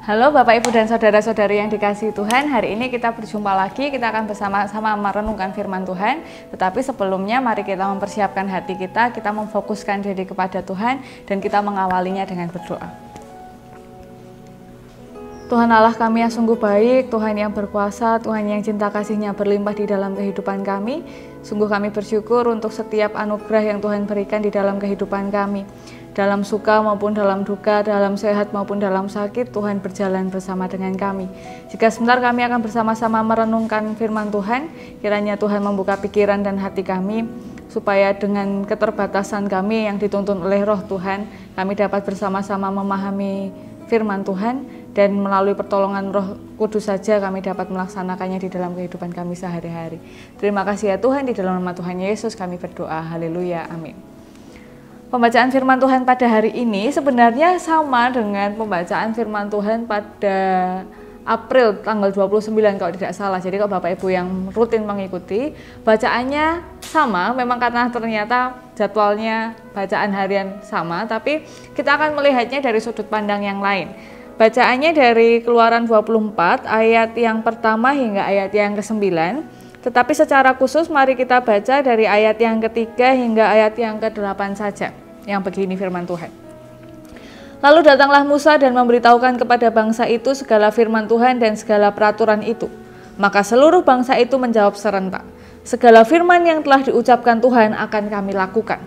Halo Bapak Ibu dan Saudara-saudari yang dikasihi Tuhan, hari ini kita berjumpa lagi, kita akan bersama-sama merenungkan firman Tuhan. Tetapi sebelumnya mari kita mempersiapkan hati kita memfokuskan diri kepada Tuhan dan kita mengawalinya dengan berdoa. Tuhan Allah kami yang sungguh baik, Tuhan yang berkuasa, Tuhan yang cinta kasih-Nya berlimpah di dalam kehidupan kami. Sungguh kami bersyukur untuk setiap anugerah yang Tuhan berikan di dalam kehidupan kami. Dalam suka maupun dalam duka, dalam sehat maupun dalam sakit, Tuhan berjalan bersama dengan kami. Jika sebentar kami akan bersama-sama merenungkan firman Tuhan, kiranya Tuhan membuka pikiran dan hati kami, supaya dengan keterbatasan kami yang dituntun oleh Roh Tuhan, kami dapat bersama-sama memahami firman Tuhan, dan melalui pertolongan Roh Kudus saja kami dapat melaksanakannya di dalam kehidupan kami sehari-hari. Terima kasih ya Tuhan, di dalam nama Tuhan Yesus kami berdoa. Haleluya, amin. Pembacaan firman Tuhan pada hari ini sebenarnya sama dengan pembacaan firman Tuhan pada April tanggal 29 kalau tidak salah. Jadi kalau Bapak Ibu yang rutin mengikuti, bacaannya sama, memang karena ternyata jadwalnya bacaan harian sama, tapi kita akan melihatnya dari sudut pandang yang lain. Bacaannya dari Keluaran 24 ayat yang pertama hingga ayat yang ke-9. Tetapi secara khusus mari kita baca dari ayat yang ketiga hingga ayat yang ke-8 saja. Yang begini firman Tuhan. Lalu datanglah Musa dan memberitahukan kepada bangsa itu segala firman Tuhan dan segala peraturan itu. Maka seluruh bangsa itu menjawab serentak, segala firman yang telah diucapkan Tuhan akan kami lakukan.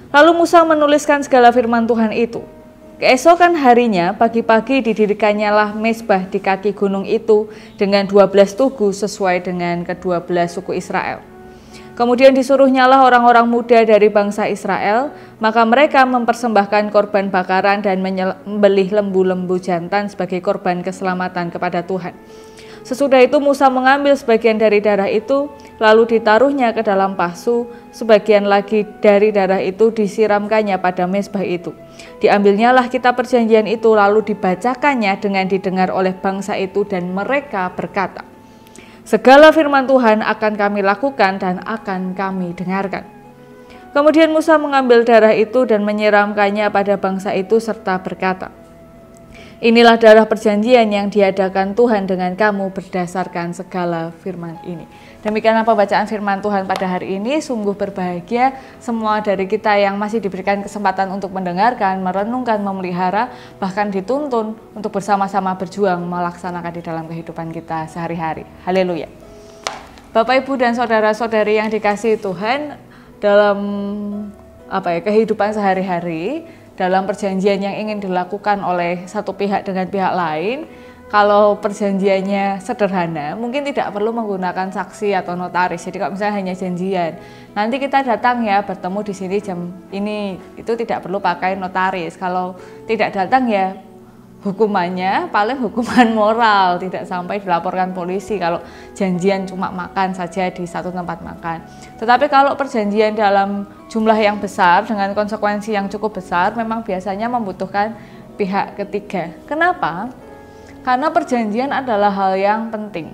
Lalu Musa menuliskan segala firman Tuhan itu. Keesokan harinya pagi-pagi didirikannya lah mezbah di kaki gunung itu dengan 12 tugu sesuai dengan ke-12 suku Israel. Kemudian disuruhnyalah orang-orang muda dari bangsa Israel, maka mereka mempersembahkan korban bakaran dan menyembelih lembu-lembu jantan sebagai korban keselamatan kepada Tuhan. Sesudah itu Musa mengambil sebagian dari darah itu, lalu ditaruhnya ke dalam pasu, sebagian lagi dari darah itu disiramkannya pada mezbah itu. Diambilnyalah kitab perjanjian itu, lalu dibacakannya dengan didengar oleh bangsa itu, dan mereka berkata, segala firman Tuhan akan kami lakukan dan akan kami dengarkan. Kemudian Musa mengambil darah itu dan menyiramkannya pada bangsa itu serta berkata, inilah darah perjanjian yang diadakan Tuhan dengan kamu berdasarkan segala firman ini. Demikianlah pembacaan firman Tuhan pada hari ini. Sungguh berbahagia semua dari kita yang masih diberikan kesempatan untuk mendengarkan, merenungkan, memelihara, bahkan dituntun untuk bersama-sama berjuang melaksanakan di dalam kehidupan kita sehari-hari. Haleluya. Bapak, Ibu, dan saudara-saudari yang dikasihi Tuhan, dalam kehidupan sehari-hari, dalam perjanjian yang ingin dilakukan oleh satu pihak dengan pihak lain, kalau perjanjiannya sederhana, mungkin tidak perlu menggunakan saksi atau notaris. Jadi kalau misalnya hanya janjian, nanti kita datang ya, bertemu di sini jam ini, itu tidak perlu pakai notaris. Kalau tidak datang ya hukumannya paling hukuman moral, tidak sampai dilaporkan polisi kalau janjian cuma makan saja di satu tempat makan. Tetapi kalau perjanjian dalam jumlah yang besar dengan konsekuensi yang cukup besar, memang biasanya membutuhkan pihak ketiga. Kenapa? Karena perjanjian adalah hal yang penting.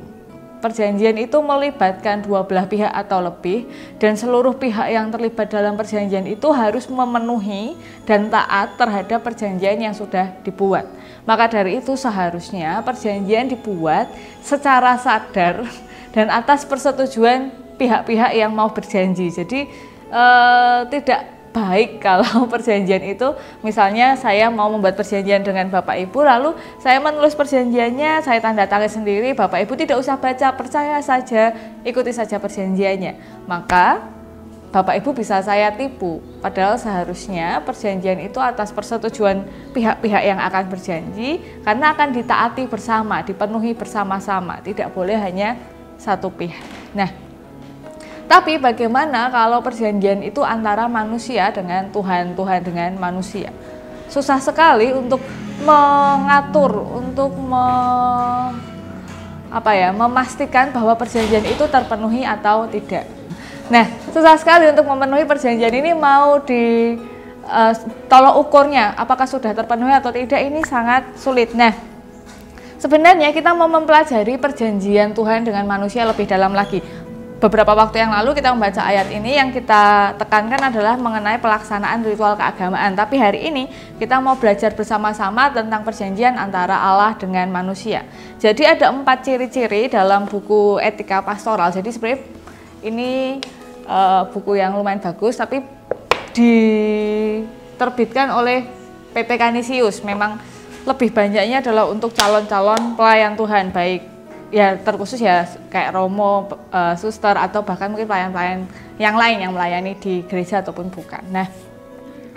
Perjanjian itu melibatkan dua belah pihak atau lebih, dan seluruh pihak yang terlibat dalam perjanjian itu harus memenuhi dan taat terhadap perjanjian yang sudah dibuat. Maka dari itu seharusnya perjanjian dibuat secara sadar dan atas persetujuan pihak-pihak yang mau berjanji. Jadi tidak baik kalau perjanjian itu, misalnya saya mau membuat perjanjian dengan Bapak Ibu, lalu saya menulis perjanjiannya, saya tanda tangan sendiri, Bapak Ibu tidak usah baca, percaya saja, ikuti saja perjanjiannya. Maka Bapak Ibu bisa saya tipu, padahal seharusnya perjanjian itu atas persetujuan pihak-pihak yang akan berjanji, karena akan ditaati bersama, dipenuhi bersama-sama, tidak boleh hanya satu pihak. Nah, tapi bagaimana kalau perjanjian itu antara manusia dengan Tuhan, Tuhan dengan manusia? Susah sekali untuk mengatur, untuk memastikan bahwa perjanjian itu terpenuhi atau tidak. Nah, susah sekali untuk memenuhi perjanjian ini, mau di tolok ukurnya apakah sudah terpenuhi atau tidak, ini sangat sulit. Nah, sebenarnya kita mau mempelajari perjanjian Tuhan dengan manusia lebih dalam lagi. beberapa waktu yang lalu kita membaca ayat ini, yang kita tekankan adalah mengenai pelaksanaan ritual keagamaan. Tapi hari ini kita mau belajar bersama-sama tentang perjanjian antara Allah dengan manusia. Jadi ada 4 ciri-ciri dalam buku Etika Pastoral. Jadi sebenarnya ini buku yang lumayan bagus, tapi diterbitkan oleh PT Canisius. Memang lebih banyaknya adalah untuk calon-calon pelayan Tuhan, baik ya terkhusus ya kayak romo, suster, atau bahkan mungkin pelayan-pelayan yang lain yang melayani di gereja ataupun bukan. Nah,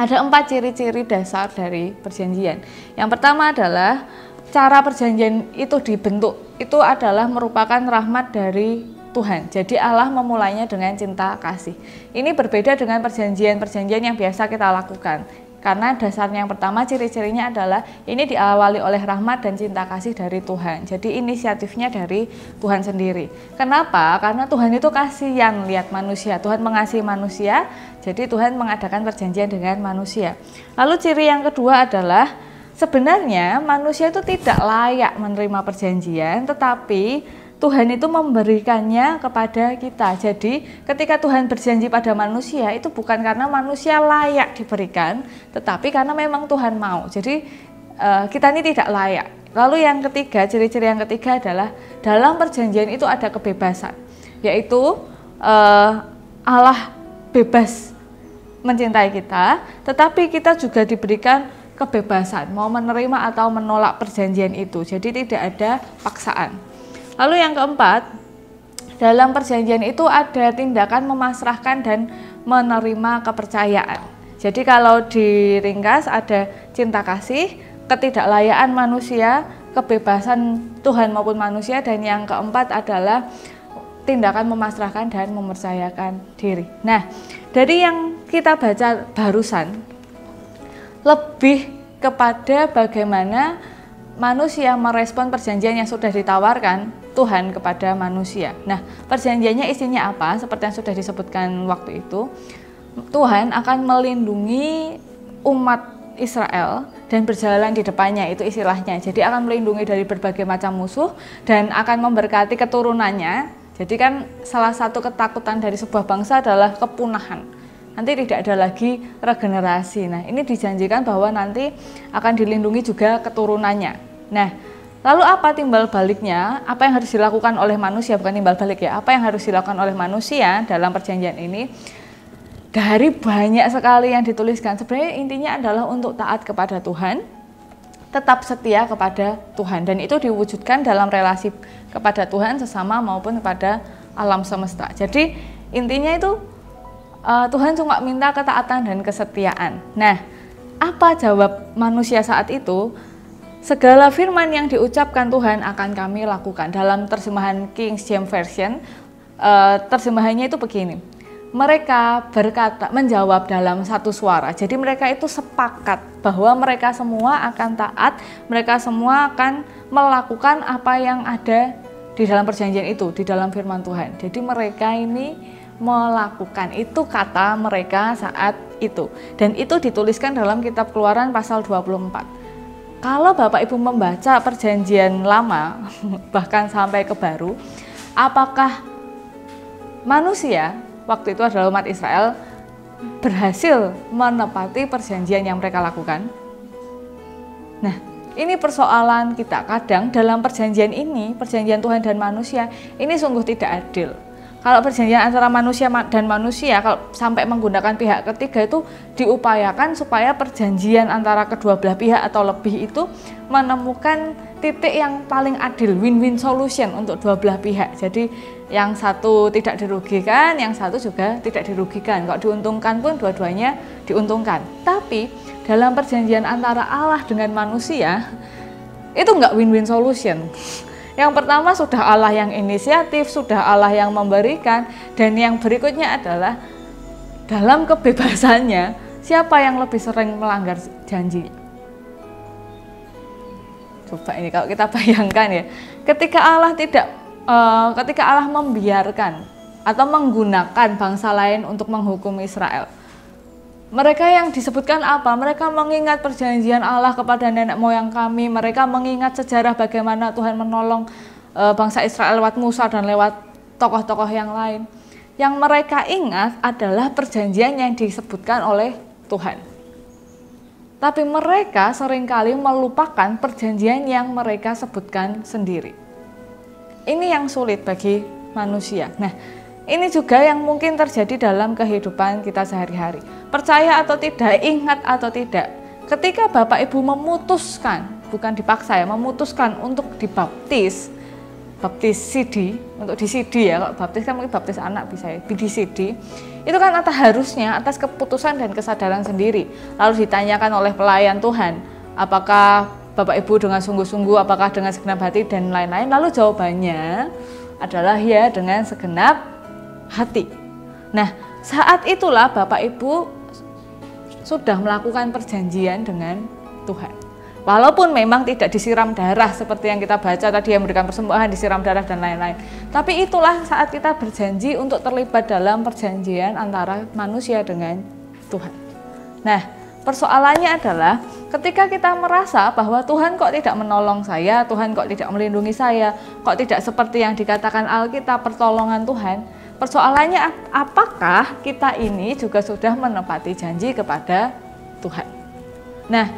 ada 4 ciri-ciri dasar dari perjanjian. Yang pertama adalah cara perjanjian itu dibentuk, itu adalah merupakan rahmat dari Tuhan. Jadi Allah memulainya dengan cinta kasih. Ini berbeda dengan perjanjian-perjanjian yang biasa kita lakukan. Karena dasarnya yang pertama, ciri-cirinya adalah ini diawali oleh rahmat dan cinta kasih dari Tuhan. Jadi inisiatifnya dari Tuhan sendiri. Kenapa? Karena Tuhan itu kasihan lihat manusia. Tuhan mengasihi manusia, jadi Tuhan mengadakan perjanjian dengan manusia. Lalu ciri yang kedua adalah sebenarnya manusia itu tidak layak menerima perjanjian, tetapi Tuhan itu memberikannya kepada kita. Jadi ketika Tuhan berjanji pada manusia, itu bukan karena manusia layak diberikan, tetapi karena memang Tuhan mau. Jadi kita ini tidak layak. Lalu yang ketiga, ciri-ciri yang ketiga adalah dalam perjanjian itu ada kebebasan, yaitu Allah bebas mencintai kita, tetapi kita juga diberikan kebebasan mau menerima atau menolak perjanjian itu. Jadi tidak ada paksaan. Lalu yang keempat, dalam perjanjian itu ada tindakan memasrahkan dan menerima kepercayaan. Jadi kalau diringkas ada cinta kasih, ketidaklayaan manusia, kebebasan Tuhan maupun manusia, dan yang keempat adalah tindakan memasrahkan dan mempercayakan diri. Nah, dari yang kita baca barusan, lebih kepada bagaimana manusia merespon perjanjian yang sudah ditawarkan Tuhan kepada manusia. Nah, perjanjiannya isinya apa? Seperti yang sudah disebutkan waktu itu, Tuhan akan melindungi umat Israel dan berjalan di depannya, itu istilahnya. Jadi akan melindungi dari berbagai macam musuh dan akan memberkati keturunannya. Jadi kan salah satu ketakutan dari sebuah bangsa adalah kepunahan. Nanti tidak ada lagi regenerasi. Nah, ini dijanjikan bahwa nanti akan dilindungi juga keturunannya. Nah, lalu apa timbal baliknya? Apa yang harus dilakukan oleh manusia? Bukan timbal balik ya. Apa yang harus dilakukan oleh manusia dalam perjanjian ini? Dari banyak sekali yang dituliskan, sebenarnya intinya adalah untuk taat kepada Tuhan, tetap setia kepada Tuhan, dan itu diwujudkan dalam relasi kepada Tuhan sesama maupun kepada alam semesta. Jadi intinya itu Tuhan cuma minta ketaatan dan kesetiaan. Nah, apa jawab manusia saat itu? Segala firman yang diucapkan Tuhan akan kami lakukan. Dalam terjemahan King James Version, terjemahannya itu begini. Mereka berkata, menjawab dalam satu suara. Jadi mereka itu sepakat bahwa mereka semua akan taat, mereka semua akan melakukan apa yang ada di dalam perjanjian itu, di dalam firman Tuhan. Jadi mereka ini melakukan, itu kata mereka saat itu, dan itu dituliskan dalam kitab Keluaran pasal 24. Kalau Bapak Ibu membaca perjanjian lama bahkan sampai ke baru, apakah manusia waktu itu adalah umat Israel berhasil menepati perjanjian yang mereka lakukan? Nah, ini persoalan kita. Kadang dalam perjanjian ini, perjanjian Tuhan dan manusia, ini sungguh tidak adil. Kalau perjanjian antara manusia dan manusia, kalau sampai menggunakan pihak ketiga, itu diupayakan supaya perjanjian antara kedua belah pihak atau lebih itu menemukan titik yang paling adil, win-win solution untuk dua belah pihak. Jadi yang satu tidak dirugikan, yang satu juga tidak dirugikan. Kalau diuntungkan pun dua-duanya diuntungkan. Tapi dalam perjanjian antara Allah dengan manusia, itu enggak win-win solution. Yang pertama sudah Allah yang inisiatif, sudah Allah yang memberikan, dan yang berikutnya adalah dalam kebebasannya, siapa yang lebih sering melanggar janji? Coba ini kalau kita bayangkan ya, ketika Allah membiarkan atau menggunakan bangsa lain untuk menghukum Israel, mereka yang disebutkan apa? Mereka mengingat perjanjian Allah kepada nenek moyang kami. Mereka mengingat sejarah bagaimana Tuhan menolong bangsa Israel lewat Musa dan lewat tokoh-tokoh yang lain. Yang mereka ingat adalah perjanjian yang disebutkan oleh Tuhan. Tapi mereka seringkali melupakan perjanjian yang mereka sebutkan sendiri. Ini yang sulit bagi manusia. Nah, ini juga yang mungkin terjadi dalam kehidupan kita sehari-hari. Percaya atau tidak, ingat atau tidak, ketika Bapak Ibu memutuskan, bukan dipaksa ya, memutuskan untuk dibaptis, baptis CD, untuk di CD ya, kalau baptis kan mungkin baptis anak bisa ya, di CD, itu kan harusnya atas keputusan dan kesadaran sendiri. Lalu ditanyakan oleh pelayan Tuhan, apakah Bapak Ibu dengan sungguh-sungguh, apakah dengan segenap hati dan lain-lain, lalu jawabannya adalah ya dengan segenap hati. Nah, saat itulah Bapak Ibu sudah melakukan perjanjian dengan Tuhan. Walaupun memang tidak disiram darah seperti yang kita baca tadi, yang memberikan persembahan, disiram darah dan lain-lain. Tapi itulah saat kita berjanji untuk terlibat dalam perjanjian antara manusia dengan Tuhan. Nah, persoalannya adalah ketika kita merasa bahwa Tuhan kok tidak menolong saya, Tuhan kok tidak melindungi saya, kok tidak seperti yang dikatakan Alkitab pertolongan Tuhan. Persoalannya apakah kita ini juga sudah menepati janji kepada Tuhan. Nah,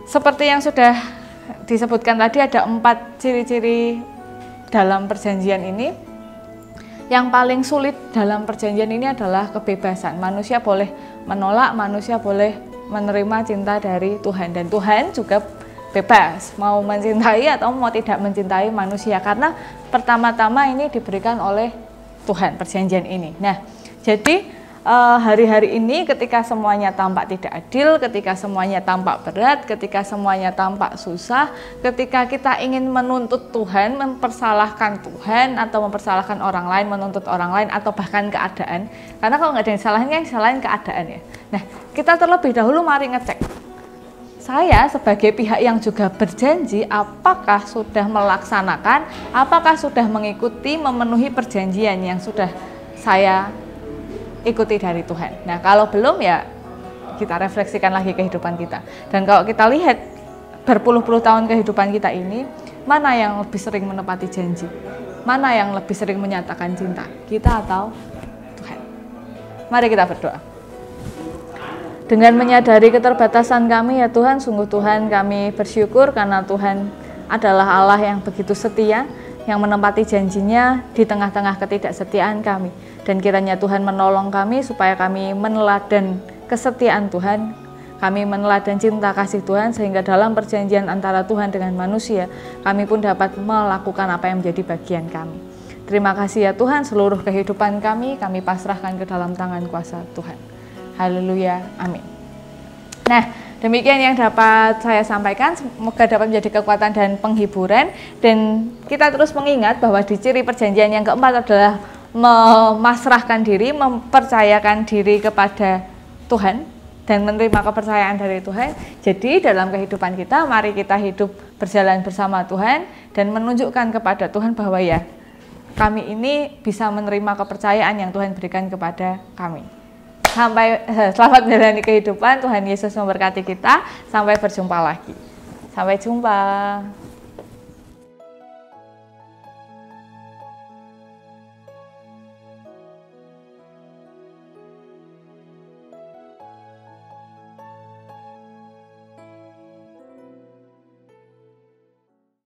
seperti yang sudah disebutkan tadi, ada 4 ciri-ciri dalam perjanjian ini. Yang paling sulit dalam perjanjian ini adalah kebebasan. Manusia boleh menolak, manusia boleh menerima cinta dari Tuhan. Dan Tuhan juga bebas mau mencintai atau mau tidak mencintai manusia. Karena pertama-tama ini diberikan oleh Tuhan, perjanjian ini. Nah, jadi hari-hari ini ketika semuanya tampak tidak adil, ketika semuanya tampak berat, ketika semuanya tampak susah, ketika kita ingin menuntut Tuhan, mempersalahkan Tuhan atau mempersalahkan orang lain, menuntut orang lain atau bahkan keadaan, karena kalau nggak ada yang disalahin kan disalahin keadaan ya. Nah, kita terlebih dahulu mari ngecek, saya sebagai pihak yang juga berjanji apakah sudah melaksanakan, apakah sudah mengikuti, memenuhi perjanjian yang sudah saya ikuti dari Tuhan. Nah, kalau belum ya kita refleksikan lagi kehidupan kita. Dan kalau kita lihat berpuluh-puluh tahun kehidupan kita ini, mana yang lebih sering menepati janji? Mana yang lebih sering menyatakan cinta? Kita atau Tuhan? Mari kita berdoa. Dengan menyadari keterbatasan kami ya Tuhan, sungguh Tuhan kami bersyukur karena Tuhan adalah Allah yang begitu setia, yang menepati janjinya di tengah-tengah ketidaksetiaan kami. Dan kiranya Tuhan menolong kami supaya kami meneladan kesetiaan Tuhan, kami meneladan cinta kasih Tuhan, sehingga dalam perjanjian antara Tuhan dengan manusia, kami pun dapat melakukan apa yang menjadi bagian kami. Terima kasih ya Tuhan, seluruh kehidupan kami pasrahkan ke dalam tangan kuasa Tuhan. Haleluya, amin. Nah, demikian yang dapat saya sampaikan, semoga dapat menjadi kekuatan dan penghiburan. Dan kita terus mengingat bahwa di ciri perjanjian yang keempat adalah memasrahkan diri, mempercayakan diri kepada Tuhan dan menerima kepercayaan dari Tuhan. Jadi dalam kehidupan kita, mari kita hidup berjalan bersama Tuhan dan menunjukkan kepada Tuhan bahwa ya, kami ini bisa menerima kepercayaan yang Tuhan berikan kepada kami. Selamat menjalani kehidupan. Tuhan Yesus memberkati kita. Sampai berjumpa lagi. Sampai jumpa.